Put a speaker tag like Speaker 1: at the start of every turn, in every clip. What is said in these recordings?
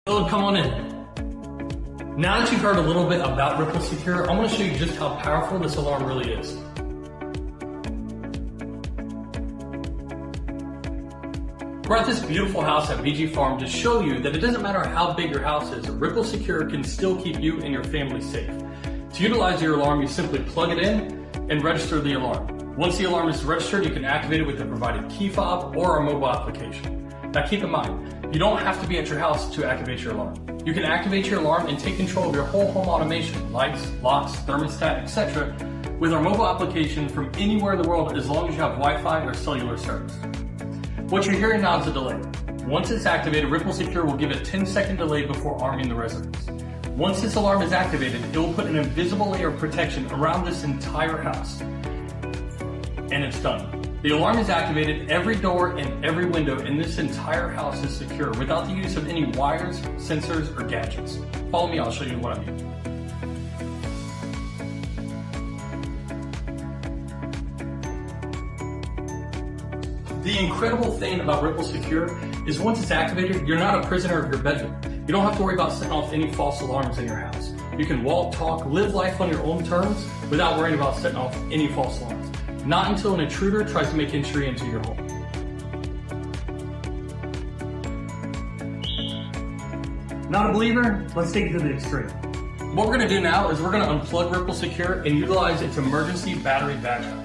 Speaker 1: Caleb, come on in. Now that you've heard a little bit about Ripple Secure, I want to show you just how powerful this alarm really is. We're at this beautiful house at VG Farm to show you that it doesn't matter how big your house is, Ripple Secure can still keep you and your family safe. To utilize your alarm, you simply plug it in and register the alarm. Once the alarm is registered, you can activate it with the provided key fob or our mobile application. Now keep in mind, you don't have to be at your house to activate your alarm. You can activate your alarm and take control of your whole home automation, lights, locks, thermostat, etc. with our mobile application from anywhere in the world as long as you have Wi-Fi or cellular service. What you're hearing now is a delay. Once it's activated, Ripple Secure will give a 10-second delay before arming the residents. Once this alarm is activated, it will put an invisible layer of protection around this entire house. And it's done. The alarm is activated, every door and every window in this entire house is secure without the use of any wires, sensors, or gadgets. Follow me, I'll show you what I mean. The incredible thing about Ripple Secure is once it's activated, you're not a prisoner of your bedroom. You don't have to worry about setting off any false alarms in your house. You can walk, talk, live life on your own terms without worrying about setting off any false alarms. Not until an intruder tries to make entry into your home. Not a believer? Let's take it to the extreme. What we're going to do now is we're going to unplug Ripple Secure and utilize its emergency battery backup.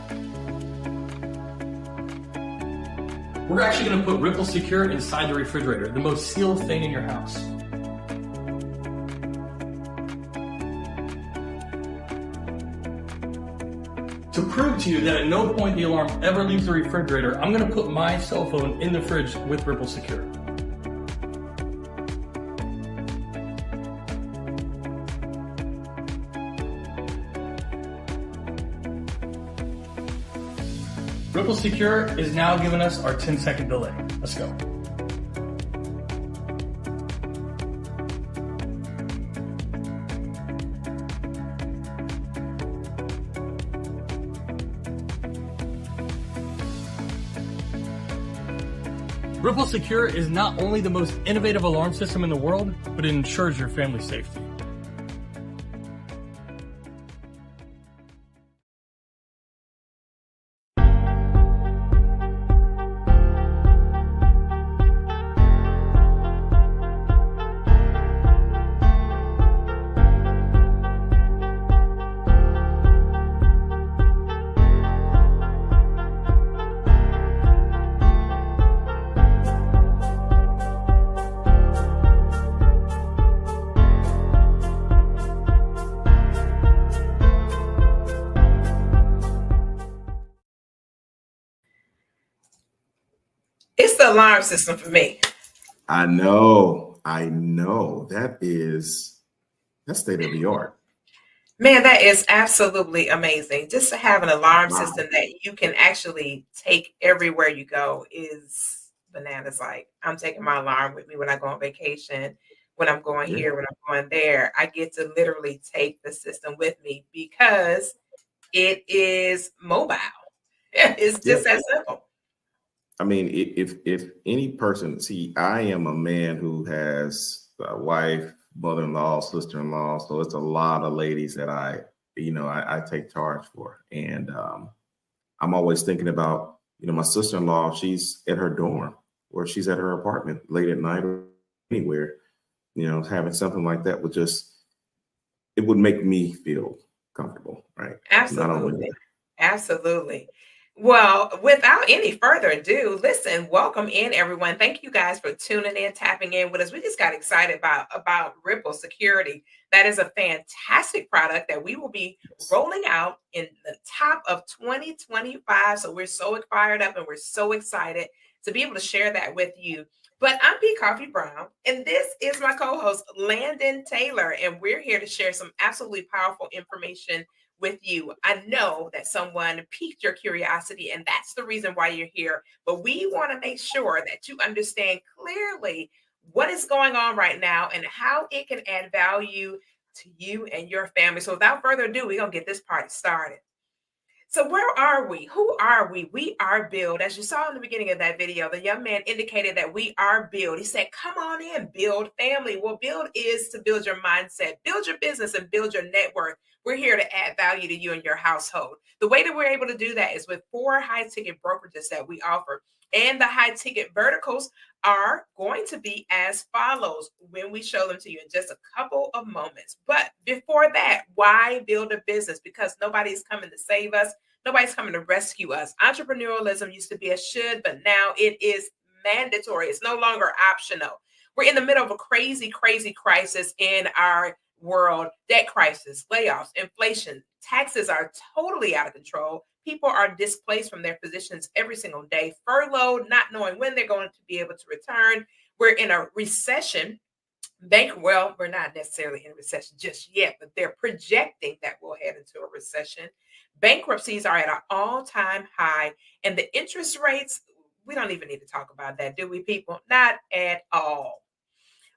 Speaker 1: We're actually going to put Ripple Secure inside the refrigerator, the most sealed thing in your house. To prove to you that at no point the alarm ever leaves the refrigerator, I'm going to put my cell phone in the fridge with Ripple Secure. Ripple Secure is now giving us our 10-second delay. Let's go. Ripple Secure is not only the most innovative alarm system in the world, but it ensures your family's safety.
Speaker 2: It's the alarm system for me.
Speaker 3: I know. That's state of the art.
Speaker 2: Man, that is absolutely amazing. Just to have an alarm system that you can actually take everywhere you go is bananas. Like, I'm taking my alarm with me when I go on vacation, when I'm going here, when I'm going there. I get to literally take the system with me because it is mobile. It's just that simple.
Speaker 3: I mean, if any person, see, I am a man who has a wife, mother-in-law, sister-in-law, so it's a lot of ladies that I take charge for. And I'm always thinking about, my sister-in-law, she's at her dorm or she's at her apartment late at night or anywhere, having something like that it would make me feel comfortable, right?
Speaker 2: Absolutely. Absolutely. Well, without any further ado, listen, welcome in, everyone. Thank you guys for tuning in, tapping in with us. We just got excited about Ripple Security. That is a fantastic product that we will be rolling out in the top of 2025. So we're so fired up and we're so excited to be able to share that with you. But I'm P. Koffe Brown, and this is my co-host, Landon Taylor, and we're here to share some absolutely powerful information with you. I know that someone piqued your curiosity, and that's the reason why you're here. But we want to make sure that you understand clearly what is going on right now and how it can add value to you and your family. So without further ado, we're going to get this party started. So where are we? Who are we? We are Build. As you saw in the beginning of that video, the young man indicated that we are Build. He said, come on in, Build family. Well, Build is to build your mindset, build your business, and build your net worth. We're here to add value to you and your household. The way that we're able to do that is with 4 high-ticket brokerages that we offer. And the high-ticket verticals are going to be as follows when we show them to you in just a couple of moments. But before that, why build a business? Because nobody's coming to save us. Nobody's coming to rescue us. Entrepreneurialism used to be a should, but now it is mandatory. It's no longer optional. We're in the middle of a crazy, crazy crisis in our world. Debt crisis, layoffs, inflation, taxes are totally out of control. People are displaced from their positions every single day, furloughed, not knowing when they're going to be able to return. We're in a recession. Well, we're not necessarily in a recession just yet, but they're projecting that we'll head into a recession. Bankruptcies are at an all-time high, and the interest rates, we don't even need to talk about that, do we, people? Not at all.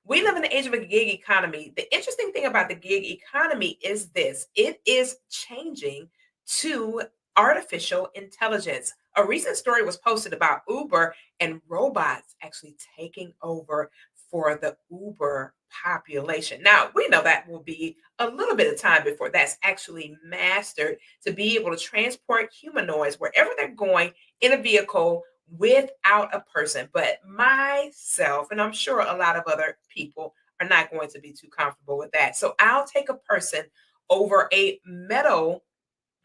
Speaker 2: We live in the age of a gig economy. The interesting thing about the gig economy is this: it is changing to artificial intelligence. A recent story was posted about Uber and robots actually taking over for the Uber population. Now, we know that will be a little bit of time before that's actually mastered to be able to transport humanoids wherever they're going in a vehicle without a person. But myself, and I'm sure a lot of other people, are not going to be too comfortable with that. So I'll take a person over a metal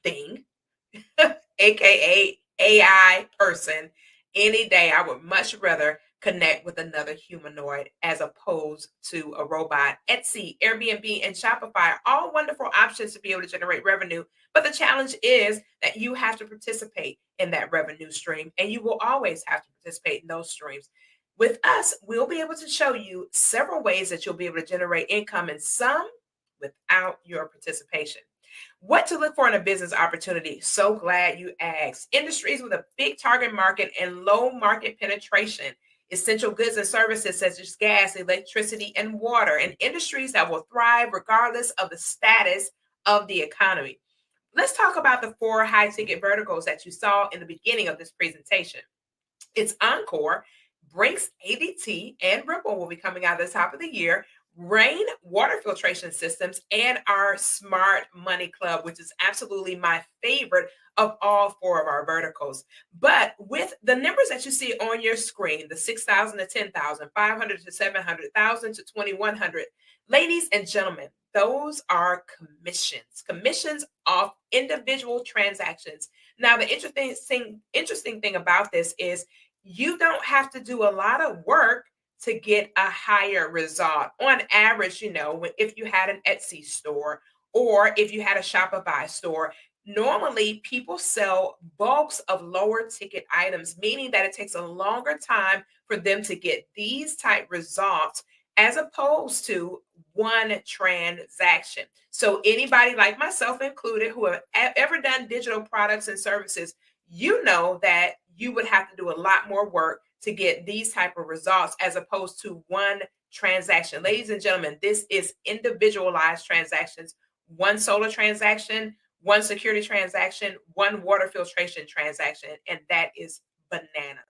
Speaker 2: thing, aka AI person, any day. I would much rather connect with another humanoid as opposed to a robot. Etsy, Airbnb, and Shopify are all wonderful options to be able to generate revenue. But the challenge is that you have to participate in that revenue stream, and you will always have to participate in those streams. With us, we'll be able to show you several ways that you'll be able to generate income, and some without your participation. What to look for in a business opportunity? So glad you asked. Industries with a big target market and low market penetration. Essential goods and services such as gas, electricity, and water, and industries that will thrive regardless of the status of the economy. Let's talk about the 4 high-ticket verticals that you saw in the beginning of this presentation. It's Encore, Brinks, ADT, and Ripple will be coming out at the top of the year. Rain water filtration systems, and our Smart Money Club, which is absolutely my favorite of all 4 of our verticals. But with the numbers that you see on your screen, the 6,000 to 10,000, 500 to 700,000 to 2,100, ladies and gentlemen, those are commissions off individual transactions. Now, the interesting thing about this is you don't have to do a lot of work to get a higher result. On average, if you had an Etsy store or if you had a Shopify store, normally people sell bulks of lower ticket items, meaning that it takes a longer time for them to get these type results as opposed to one transaction. So anybody like myself included who have ever done digital products and services, you know that you would have to do a lot more work to get these type of results as opposed to one transaction. Ladies and gentlemen, this is individualized transactions. One solar transaction, one security transaction, one water filtration transaction, and that is bananas.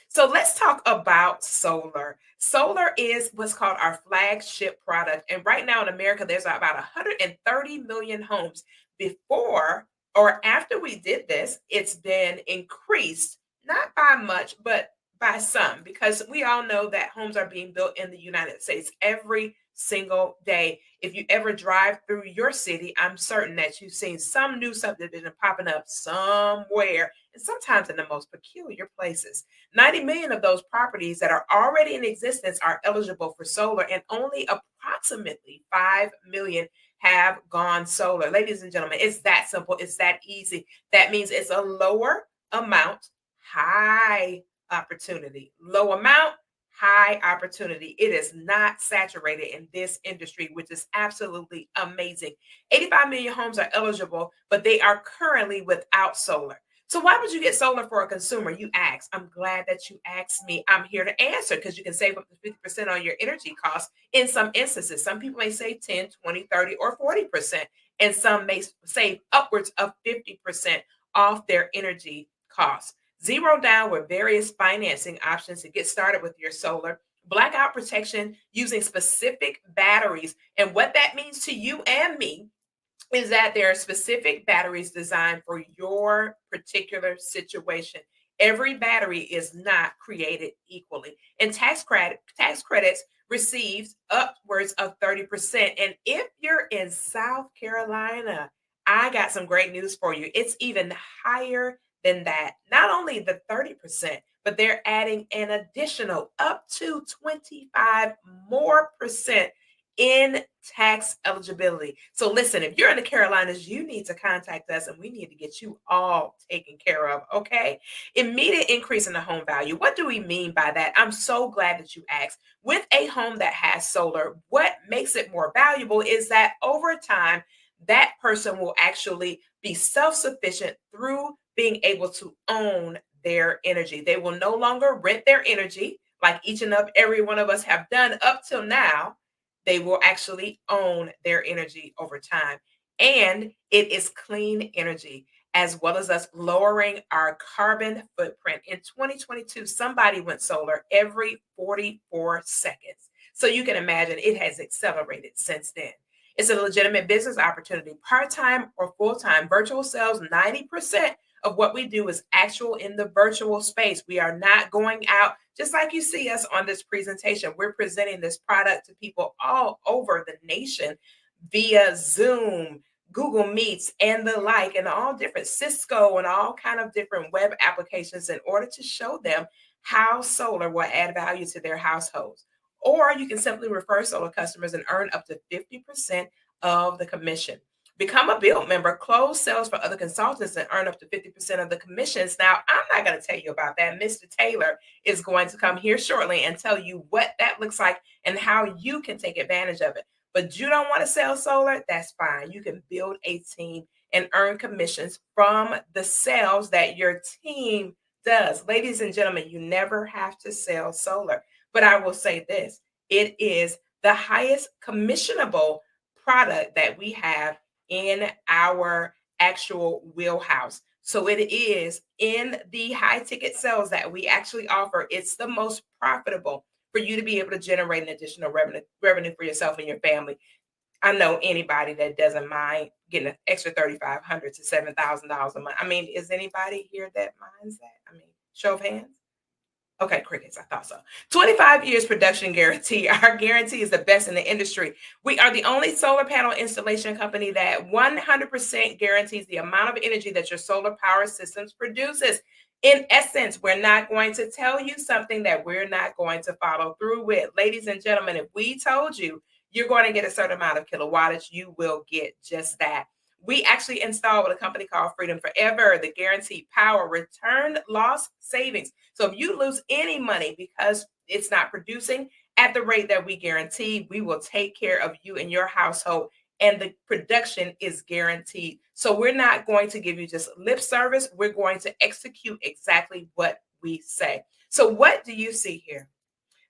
Speaker 2: So let's talk about solar. Solar is what's called our flagship product. And right now in America, there's about 130 million homes. Before or after we did this, it's been increased, not by much, but by some, because we all know that homes are being built in the United States every single day. If you ever drive through your city, I'm certain that you've seen some new subdivision popping up somewhere, and sometimes in the most peculiar places. 90 million of those properties that are already in existence are eligible for solar, and only approximately 5 million have gone solar. Ladies and gentlemen, it's that simple. It's that easy. That means it's a lower amount, high opportunity. Low amount, high opportunity. It is not saturated in this industry, which is absolutely amazing. 85 million homes are eligible, but they are currently without solar. So why would you get solar for a consumer? You ask. I'm glad that you asked me. I'm here to answer because you can save up to 50% on your energy costs in some instances. Some people may save 10, 20, 30, or 40%. and some may save upwards of 50% off their energy costs. Zero down with various financing options to get started with your solar. Blackout protection using specific batteries. And what that means to you and me is that there are specific batteries designed for your particular situation. Every battery is not created equally. And tax credits receives upwards of 30%. And if you're in South Carolina, I got some great news for you. It's even higher than that. Not only the 30%, but they're adding an additional up to 25 more percent in tax eligibility. So listen, if you're in the Carolinas, you need to contact us and we need to get you all taken care of, okay? Immediate increase in the home value. What do we mean by that? I'm so glad that you asked. With a home that has solar, what makes it more valuable is that over time, that person will actually be self-sufficient through being able to own their energy. They will no longer rent their energy like each and every one of us have done up till now. They will actually own their energy over time. And it is clean energy, as well as us lowering our carbon footprint. In 2022, somebody went solar every 44 seconds. So you can imagine it has accelerated since then. It's a legitimate business opportunity, part-time or full-time. Virtual sales, 90% of what we do is actual in the virtual space. We are not going out, just like you see us on this presentation. We're presenting this product to people all over the nation via Zoom, Google Meets, and the like, and all different Cisco and all kind of different web applications in order to show them how solar will add value to their households. Or you can simply refer solar customers and earn up to 50% of the commission. Become a Build member, close sales for other consultants, and earn up to 50% of the commissions. Now, I'm not going to tell you about that. Mr. Taylor is going to come here shortly and tell you what that looks like and how you can take advantage of it. But you don't want to sell solar? That's fine. You can build a team and earn commissions from the sales that your team does. Ladies and gentlemen, you never have to sell solar. But I will say this, it is the highest commissionable product that we have in our actual wheelhouse. So it is in the high ticket sales that we actually offer. It's the most profitable for you to be able to generate an additional revenue for yourself and your family. I know anybody that doesn't mind getting an extra $3,500 to $7,000 a month. I mean, is anybody here that minds that? I mean, show of hands. Okay, crickets, I thought so. 25 years production guarantee. Our guarantee is the best in the industry. We are the only solar panel installation company that 100% guarantees the amount of energy that your solar power systems produces. In essence, we're not going to tell you something that we're not going to follow through with. Ladies and gentlemen, if we told you you're going to get a certain amount of kilowattage, you will get just that. We actually install with a company called Freedom Forever, the guaranteed power, return, loss, savings. So if you lose any money because it's not producing at the rate that we guarantee, we will take care of you and your household, and the production is guaranteed. So we're not going to give you just lip service. We're going to execute exactly what we say. So what do you see here?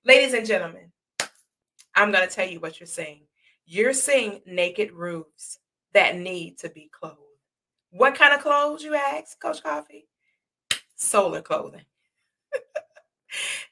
Speaker 2: Ladies and gentlemen, I'm going to tell you what you're seeing. You're seeing naked roofs that need to be clothed. What kind of clothes, you ask, Coach Koffe? Solar clothing.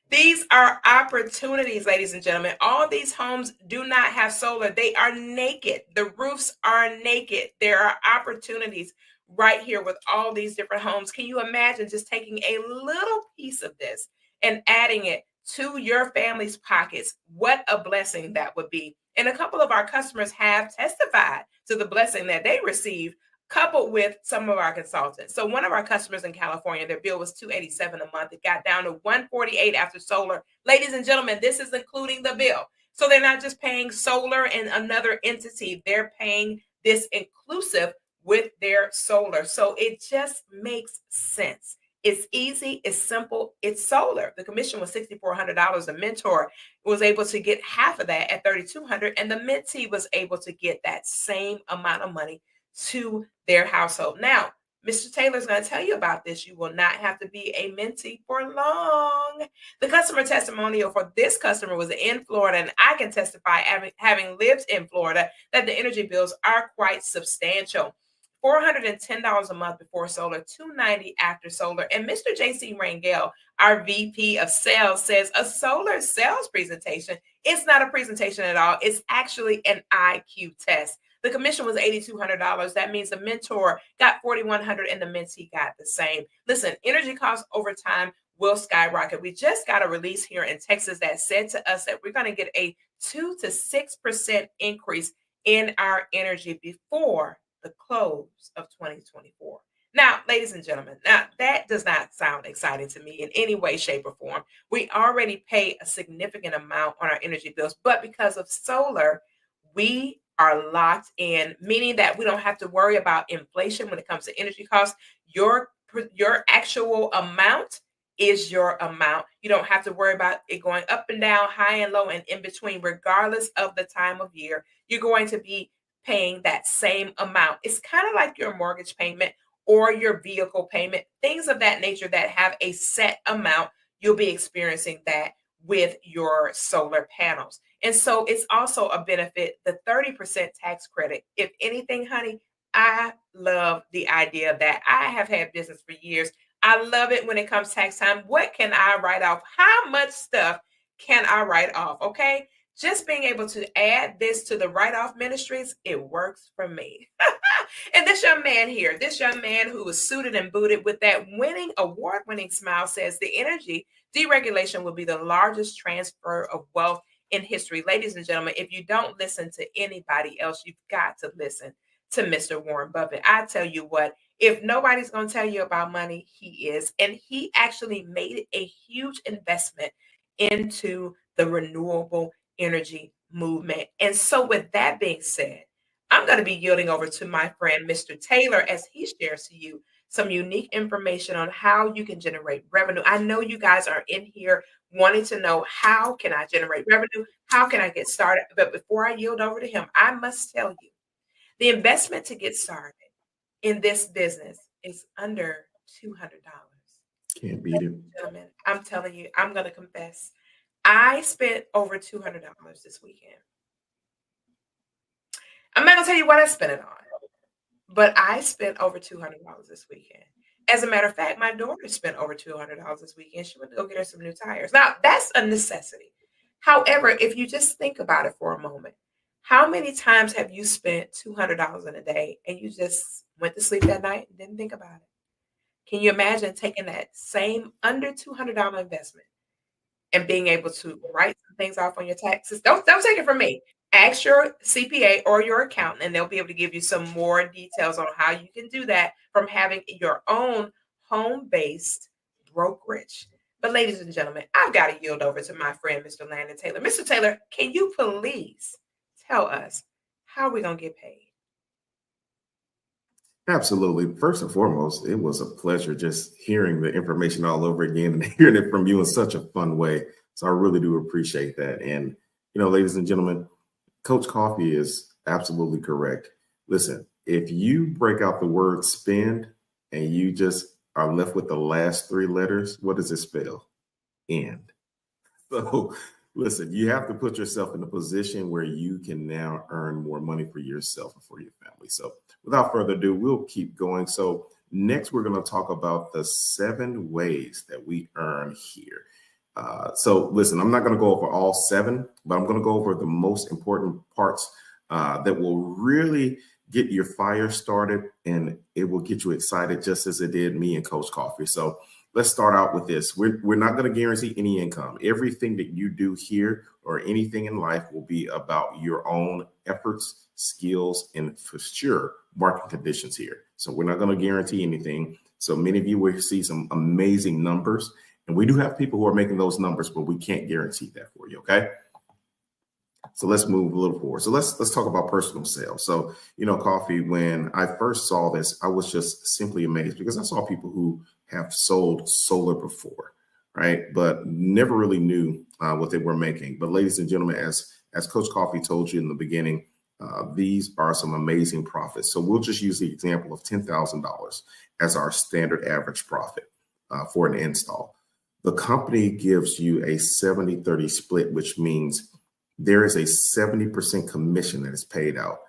Speaker 2: These are opportunities, ladies and gentlemen. All these homes do not have solar. They are naked. The roofs are naked. There are opportunities right here with all these different homes. Can you imagine just taking a little piece of this and adding it to your family's pockets? What a blessing that would be. And a couple of our customers have testified to the blessing that they received, coupled with some of our consultants. So one of our customers in California, their bill was $287 a month. It got down to $148 after solar. Ladies and gentlemen, this is including the bill. So they're not just paying solar and another entity. They're paying this inclusive with their solar. So it just makes sense. It's easy, it's simple, it's solar. The commission was $6,400. The mentor was able to get half of that at $3,200, and the mentee was able to get that same amount of money to their household. Now, Mr. Taylor's going to tell you about this. You will not have to be a mentee for long. The customer testimonial for this customer was in Florida, and I can testify, having lived in Florida, that the energy bills are quite substantial. $410 a month before solar, $290 after solar. And Mr. JC Rangel, our VP of sales, says a solar sales presentation, it's not a presentation at all. It's actually an IQ test. The commission was $8,200. That means the mentor got $4,100 and the mentee got the same. Listen, energy costs over time will skyrocket. We just got a release here in Texas that said to us that we're going to get a 2 to 6% increase in our energy before the close of 2024. Now, ladies and gentlemen, now that does not sound exciting to me in any way, shape, or form. We already pay a significant amount on our energy bills, but because of solar, we are locked in, meaning that we don't have to worry about inflation when it comes to energy costs. Your actual amount is your amount. You don't have to worry about it going up and down, high and low, and in between, regardless of the time of year. You're going to be paying that same amount. It's kind of like your mortgage payment or your vehicle payment, things of that nature that have a set amount. You'll be experiencing that with your solar panels. And so it's also a benefit, the 30% tax credit. If anything, honey, I love the idea that I have had business for years. I love it when it comes tax time. What can I write off? How much stuff can I write off? Okay. Just being able to add this to the write-off ministries, it works for me. And this young man here, this young man who was suited and booted with that winning, award-winning smile, says the energy deregulation will be the largest transfer of wealth in history. Ladies and gentlemen, if you don't listen to anybody else, you've got to listen to Mr. Warren Buffett. I tell you what, if nobody's going to tell you about money, he is. And he actually made a huge investment into the renewable energy movement. And so with that being said, I'm going to be yielding over to my friend, Mr. Taylor, as he shares to you some unique information on how you can generate revenue. I know you guys are in here wanting to know, how can I generate revenue? How can I get started? But before I yield over to him, I must tell you, the investment to get started in this business is under $200.
Speaker 3: Can't beat it.
Speaker 2: Gentlemen, I'm telling you, I'm going to confess. I spent over $200 this weekend. I'm not going to tell you what I spent it on, but I spent over $200 this weekend. As a matter of fact, my daughter spent over $200 this weekend. She went to go get her some new tires. Now, that's a necessity. However, if you just think about it for a moment, how many times have you spent $200 in a day and you just went to sleep that night and didn't think about it? Can you imagine taking that same under $200 investment and being able to write some things off on your taxes? Don't take it from me. Ask your CPA or your accountant, and they'll be able to give you some more details on how you can do that from having your own home-based brokerage. But ladies and gentlemen, I've got to yield over to my friend, Mr. Landon Taylor. Mr. Taylor, can you please tell us how we're going to get paid?
Speaker 3: Absolutely. First and foremost, it was a pleasure just hearing the information all over again and hearing it from you in such a fun way. So I really do appreciate that. And, ladies and gentlemen, Coach Koffe is absolutely correct. Listen, if you break out the word spend and you just are left with the last three letters, what does it spell? End. So listen, you have to put yourself in a position where you can now earn more money for yourself and for your family. So without further ado, we'll keep going. So next, we're going to talk about the 7 ways that we earn here. So listen, I'm not going to go over all 7, but I'm going to go over the most important parts that will really get your fire started, and it will get you excited just as it did me and Coach Koffe. So let's start out with this. We're not going to guarantee any income. Everything that you do here or anything in life will be about your own efforts, skills, and for sure, market conditions here. So we're not going to guarantee anything. So many of you will see some amazing numbers. And we do have people who are making those numbers, but we can't guarantee that for you, okay? So let's move a little forward. So let's talk about personal sales. So, Koffe, when I first saw this, I was just simply amazed because I saw people who have sold solar before, right? But never really knew what they were making. But ladies and gentlemen, as Coach Koffe told you in the beginning, these are some amazing profits. So we'll just use the example of $10,000. as our standard average profit for an install. The company gives you a 70-30 split, which means there is a 70% commission that is paid out.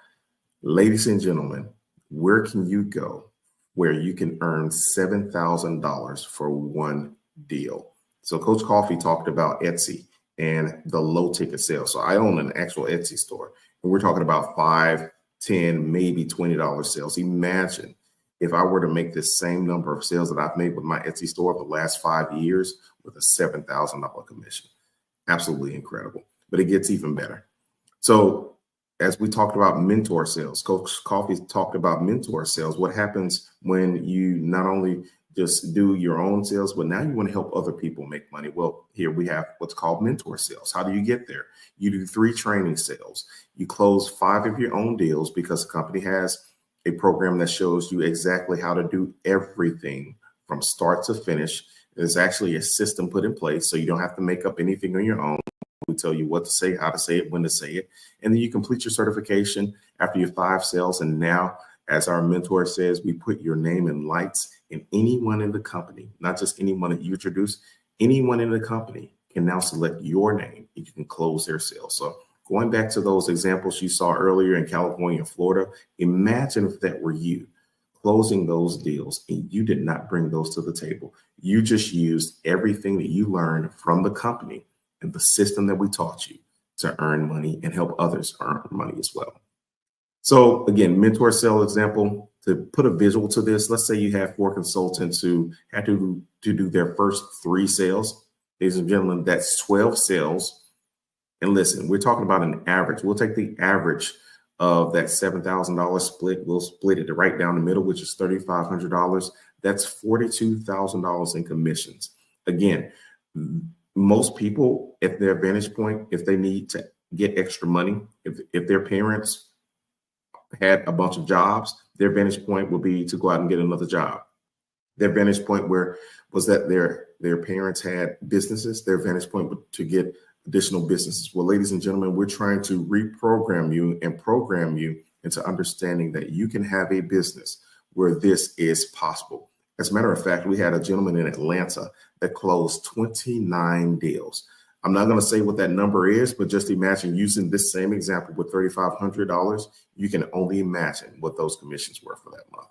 Speaker 3: Ladies and gentlemen, where can you go where you can earn $7,000 for one deal? So Coach Koffe talked about Etsy and the low ticket sales. So I own an actual Etsy store, and we're talking about $5, $10, maybe $20 sales. Imagine if I were to make this same number of sales that I've made with my Etsy store over the last 5 years with a $7,000 commission. Absolutely incredible, but it gets even better. So as we talked about mentor sales, Coach Koffe talked about mentor sales. What happens when you not only just do your own sales, but now you want to help other people make money? Well, here we have what's called mentor sales. How do you get there? You do 3 training sales. You close 5 of your own deals because the company has a program that shows you exactly how to do everything from start to finish. There's actually a system put in place, so you don't have to make up anything on your own. We tell you what to say, how to say it, when to say it. And then you complete your certification after your 5 sales. And now, as our mentor says, we put your name in lights, and anyone in the company, not just anyone that you introduce, anyone in the company can now select your name and you can close their sales. So going back to those examples you saw earlier in California and Florida, imagine if that were you closing those deals and you did not bring those to the table. You just used everything that you learned from the company and the system that we taught you to earn money and help others earn money as well. So again, mentor sale example, to put a visual to this, let's say you have 4 consultants who had to do their first 3 sales. Ladies and gentlemen, that's 12 sales. And listen, we're talking about an average. We'll take the average of that $7,000 split. We'll split it right down the middle, which is $3,500. That's $42,000 in commissions. Again, most people at their vantage point, if they need to get extra money, if their parents had a bunch of jobs, their vantage point would be to go out and get another job. Their vantage point was that their parents had businesses. Their vantage point would to get additional businesses. Well, ladies and gentlemen, we're trying to reprogram you and program you into understanding that you can have a business where this is possible. As a matter of fact, we had a gentleman in Atlanta that closed 29 deals. I'm not going to say what that number is, but just imagine using this same example with $3,500. You can only imagine what those commissions were for that month.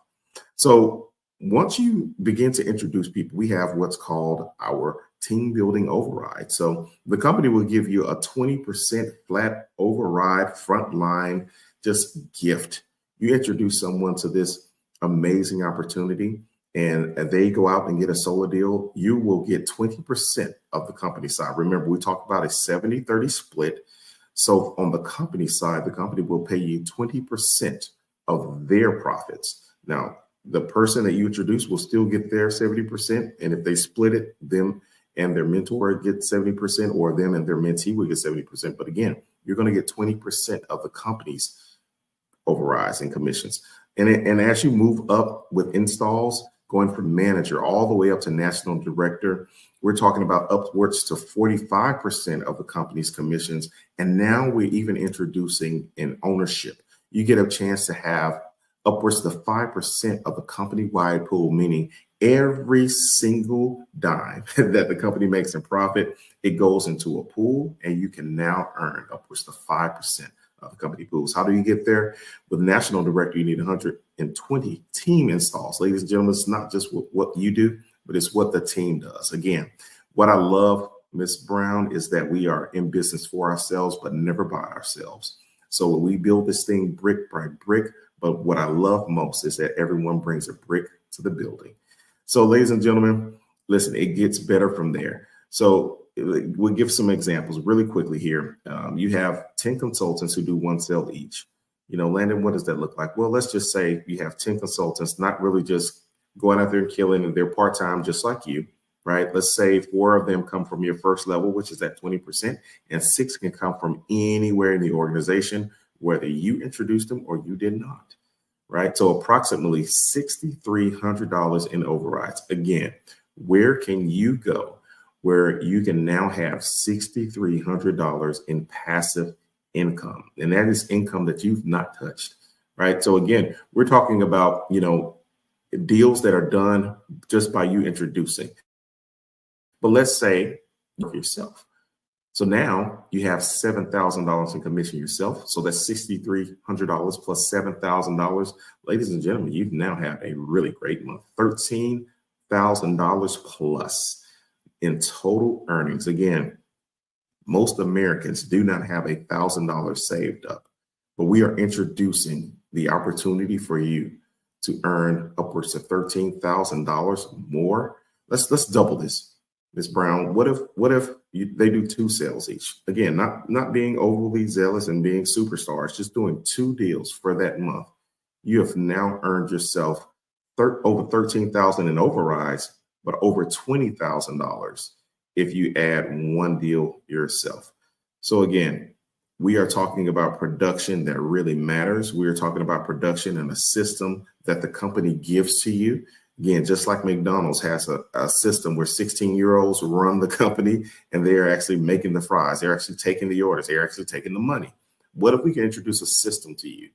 Speaker 3: So once you begin to introduce people, we have what's called our team building override. So the company will give you a 20% flat override frontline just gift. You introduce someone to this amazing opportunity and they go out and get a solo deal, you will get 20% of the company side. Remember, we talked about a 70-30 split. So on the company side, the company will pay you 20% of their profits. Now, the person that you introduce will still get their 70%. And if they split it, them and their mentor get 70%, or them and their mentee will get 70%. But again, you're going to get 20% of the company's overrides and commissions. And as you move up with installs, going from manager all the way up to national director, we're talking about upwards to 45% of the company's commissions. And now we're even introducing an ownership. You get a chance to have upwards to 5% of the company-wide pool, meaning every single dime that the company makes in profit, it goes into a pool, and you can now earn upwards to 5% of the company pools. How do you get there? With national director, you need 120 team installs. Ladies and gentlemen, it's not just what you do, but it's what the team does. Again, what I love, Ms. Brown, is that we are in business for ourselves, but never by ourselves. So we build this thing brick by brick. But what I love most is that everyone brings a brick to the building. So, ladies and gentlemen, listen, it gets better from there. So we'll give some examples really quickly here. You have 10 consultants who do 1 sale each. You know, Landon, what does that look like? Well, let's just say you have 10 consultants, not really just going out there and killing, and they're part-time just like you, right? Let's say 4 of them come from your first level, which is at 20%, and 6 can come from anywhere in the organization, whether you introduced them or you did not, right? So approximately $6,300 in overrides. Again, where can you go where you can now have $6,300 in passive income? And that is income that you've not touched, right? So again, we're talking about, you know, deals that are done just by you introducing. But let's say yourself. So now you have $7,000 in commission yourself. So that's $6,300 plus $7,000. Ladies and gentlemen, you now have a really great month. $13,000 plus in total earnings. Again, most Americans do not have $1,000 saved up, but we are introducing the opportunity for you to earn upwards of $13,000 more. Let's double this. Ms. Brown, what if they do 2 sales each? Again, not being overly zealous and being superstars, just doing 2 deals for that month. You have now earned yourself over $13,000 in overrides, but over $20,000 if you add 1 deal yourself. So again, we are talking about production that really matters. We are talking about production and a system that the company gives to you. Again, just like McDonald's has a system where 16-year-olds run the company and they're actually making the fries. They're actually taking the orders. They're actually taking the money. What if we can introduce a system to you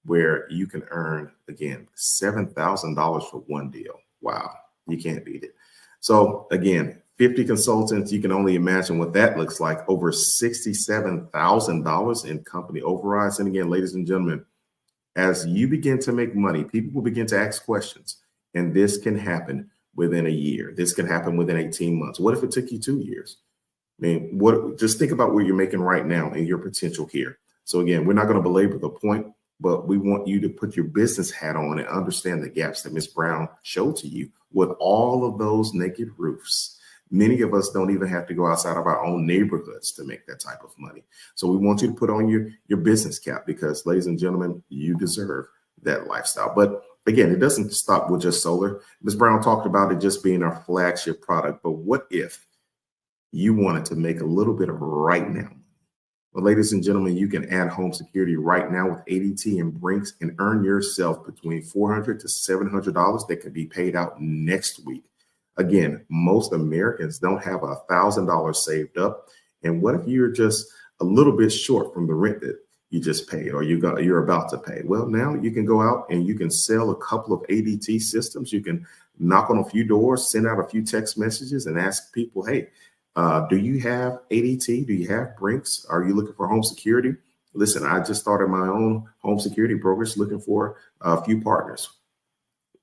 Speaker 3: where you can earn, again, $7,000 for 1 deal? Wow, you can't beat it. So again, 50 consultants, you can only imagine what that looks like. Over $67,000 in company overrides. And again, ladies and gentlemen, as you begin to make money, people will begin to ask questions. And this can happen within a year. This can happen within 18 months. What if it took you 2 years? I mean, just think about what you're making right now and your potential here. So again, we're not going to belabor the point, but we want you to put your business hat on and understand the gaps that Ms. Brown showed to you with all of those naked roofs. Many of us don't even have to go outside of our own neighborhoods to make that type of money. So we want you to put on your business cap because, ladies and gentlemen, you deserve that lifestyle. But again, it doesn't stop with just solar. Ms. Brown talked about it just being our flagship product. But what if you wanted to make a little bit of right now? Well, ladies and gentlemen, you can add home security right now with ADT and Brinks and earn yourself between $400 to $700 that can be paid out next week. Again, most Americans don't have $1,000 saved up. And what if you're just a little bit short from the rent that you just paid or you're about to pay? Well, now you can go out and you can sell a couple of ADT systems. You can knock on a few doors, send out a few text messages and ask people, hey, do you have ADT? Do you have Brinks? Are you looking for home security? Listen, I just started my own home security brokerage looking for a few partners.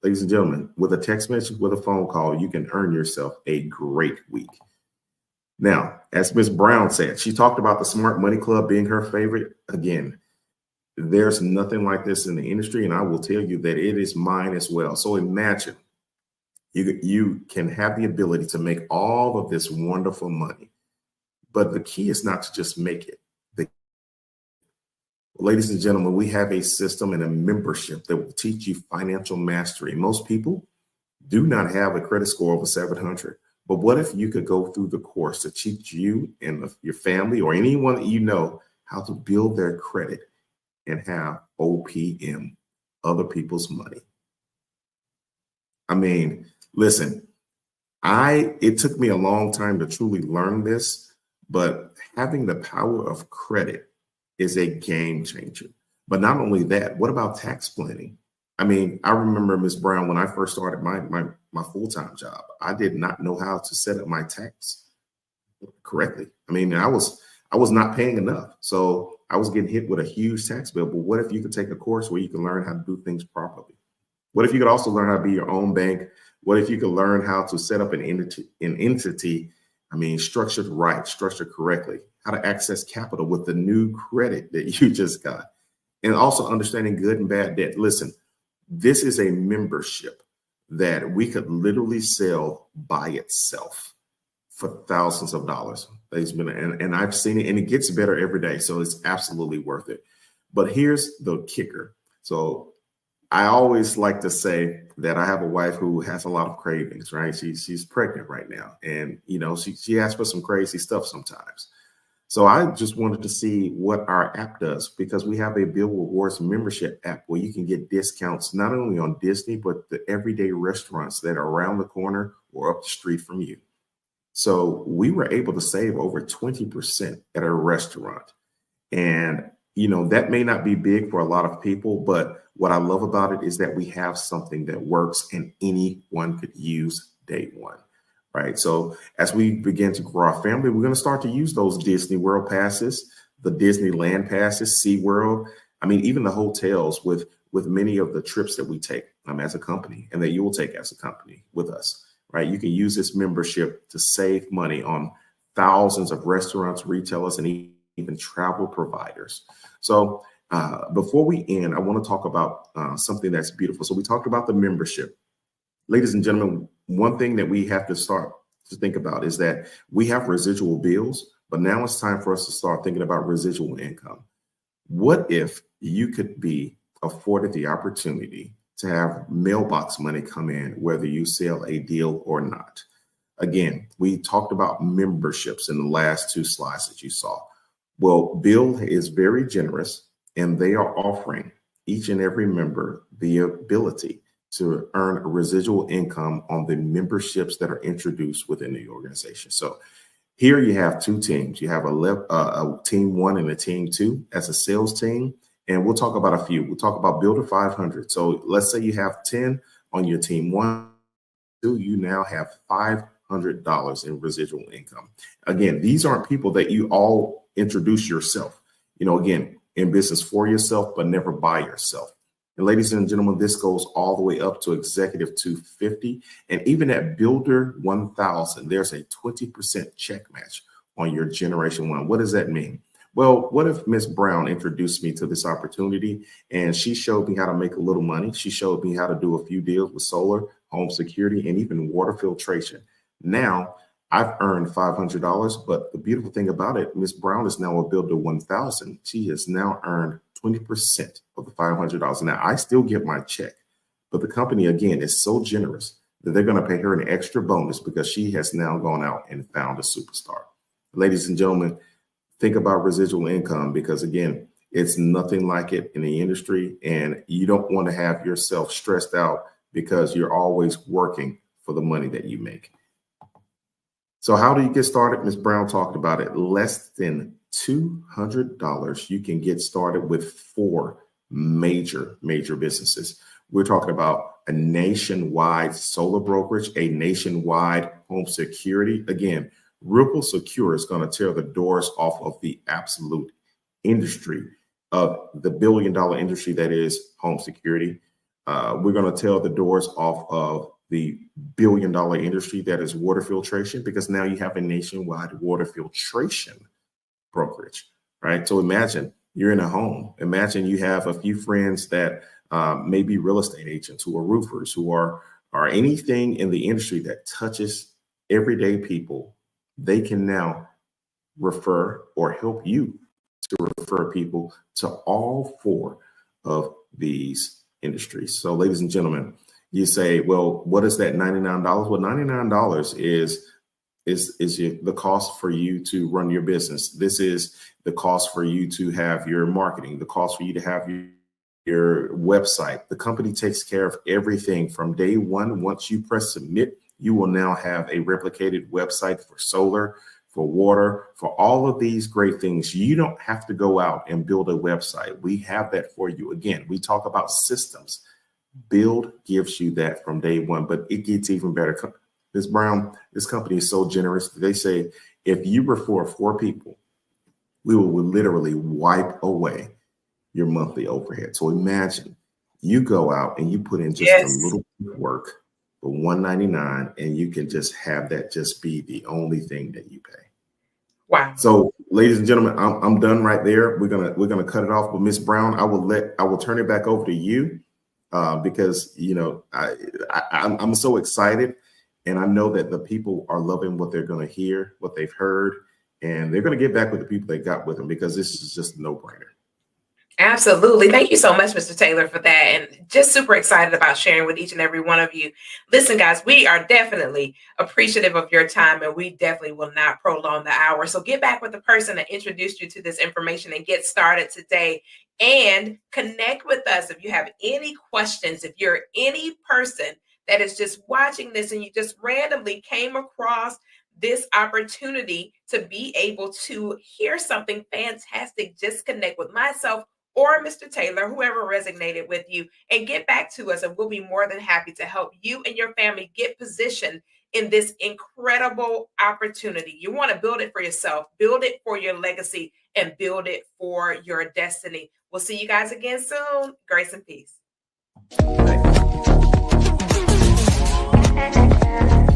Speaker 3: Ladies and gentlemen, with a text message, with a phone call, you can earn yourself a great week. Now, as Ms. Brown said, she talked about the Smart Money Club being her favorite. Again, there's nothing like this in the industry, and I will tell you that it is mine as well. So imagine you can have the ability to make all of this wonderful money, but the key is not to just make it. Ladies and gentlemen, we have a system and a membership that will teach you financial mastery. Most people do not have a credit score over 700. But what if you could go through the course to teach you and your family or anyone that you know how to build their credit and have OPM, other people's money? I mean, listen, it took me a long time to truly learn this, but having the power of credit is a game changer. But not only that, what about tax planning? I mean, I remember, Ms. Brown, when I first started my full-time job, I did not know how to set up my tax correctly. I mean, I was not paying enough. So I was getting hit with a huge tax bill. But what if you could take a course where you can learn how to do things properly? What if you could also learn how to be your own bank? What if you could learn how to set up an entity, structured right, structured correctly, how to access capital with the new credit that you just got, and also understanding good and bad debt. Listen, this is a membership that we could literally sell by itself for thousands of dollars. And I've seen it, and it gets better every day. So it's absolutely worth it. But here's the kicker. So I always like to say that I have a wife who has a lot of cravings, right? She's pregnant right now. And, she asks for some crazy stuff sometimes. So I just wanted to see what our app does, because we have a Bill Rewards membership app where you can get discounts not only on Disney, but the everyday restaurants that are around the corner or up the street from you. So we were able to save over 20% at a restaurant. And, that may not be big for a lot of people, but what I love about it is that we have something that works and anyone could use day one, right? So as we begin to grow our family, we're going to start to use those Disney World passes, the Disneyland passes, SeaWorld. I mean, even the hotels with many of the trips that we take as a company and that you will take as a company with us, right? You can use this membership to save money on thousands of restaurants, retailers, and even travel providers. So before we end, I want to talk about something that's beautiful. So we talked about the membership. Ladies and gentlemen, one thing that we have to start to think about is that we have residual bills, but now it's time for us to start thinking about residual income. What if you could be afforded the opportunity to have mailbox money come in, whether you sell a deal or not? Again, we talked about memberships in the last two slides that you saw. Well, Bill is very generous, and they are offering each and every member the ability to earn a residual income on the memberships that are introduced within the organization. So here you have two teams. You have a team one and a team two as a sales team. And we'll talk about a few. We'll talk about Builder 500. So let's say you have 10 on your team one, two, you now have $500 in residual income. Again, these aren't people that you all introduce yourself, again, in business for yourself, but never by yourself. And ladies and gentlemen, this goes all the way up to executive 250. And even at Builder 1000, there's a 20% check match on your generation one. What does that mean? Well, what if Miss Brown introduced me to this opportunity and she showed me how to make a little money? She showed me how to do a few deals with solar, home security, and even water filtration. Now I've earned $500, but the beautiful thing about it, Miss Brown is now a Builder 1000. She has now earned 20% of the $500. Now I still get my check, but the company again is so generous that they're going to pay her an extra bonus because she has now gone out and found a superstar. Ladies and gentlemen, think about residual income because again, it's nothing like it in the industry, and you don't want to have yourself stressed out because you're always working for the money that you make. So how do you get started? Ms. Brown talked about it. Less than $200, you can get started with 4 major businesses. We're talking about a nationwide solar brokerage, a nationwide home security. Again, Ripple Secure is going to tear the doors off of the absolute industry of the billion-dollar industry that is home security. We're going to tear the doors off of the billion-dollar industry that is water filtration, because now you have a nationwide water filtration brokerage, right? So imagine you're in a home. Imagine you have a few friends that may be real estate agents, who are roofers, who are anything in the industry that touches everyday people. They can now refer or help you to refer people to all 4 of these industries. So ladies and gentlemen, you say, well, what is that $99? Well, $99 is the cost for you to run your business. This is the cost for you to have your marketing, the cost for you to have your website. The company takes care of everything from day one. Once you press submit, you will now have a replicated website for solar, for water, for all of these great things. You don't have to go out and build a website. We have that for you. Again, we talk about systems. Build gives you that from day one, but it gets even better. Ms. Brown, this company is so generous. They say, if you refer 4 people, we will literally wipe away your monthly overhead. So imagine you go out and you put in just a little bit of work for $199, and you can just have that just be the only thing that you pay.
Speaker 2: Wow. So
Speaker 3: ladies and gentlemen, I'm done right there. We're gonna cut it off. But Ms. Brown, I will turn it back over to you. Because I'm so excited, and I know that the people are loving what they're going to hear, what they've heard, and they're going to get back with the people they got with them, because this is just a no-brainer.
Speaker 2: Absolutely. Thank you so much, Mr. Taylor, for that. And just super excited about sharing with each and every one of you. Listen, guys, we are definitely appreciative of your time, and we definitely will not prolong the hour. So get back with the person that introduced you to this information and get started today, and connect with us if you have any questions. If you're any person that is just watching this and you just randomly came across this opportunity to be able to hear something fantastic, just connect with myself or Mr. Taylor, whoever resonated with you, and get back to us. And we'll be more than happy to help you and your family get positioned in this incredible opportunity. You want to build it for yourself, build it for your legacy, and build it for your destiny. We'll see you guys again soon. Grace and peace.
Speaker 3: Thank you.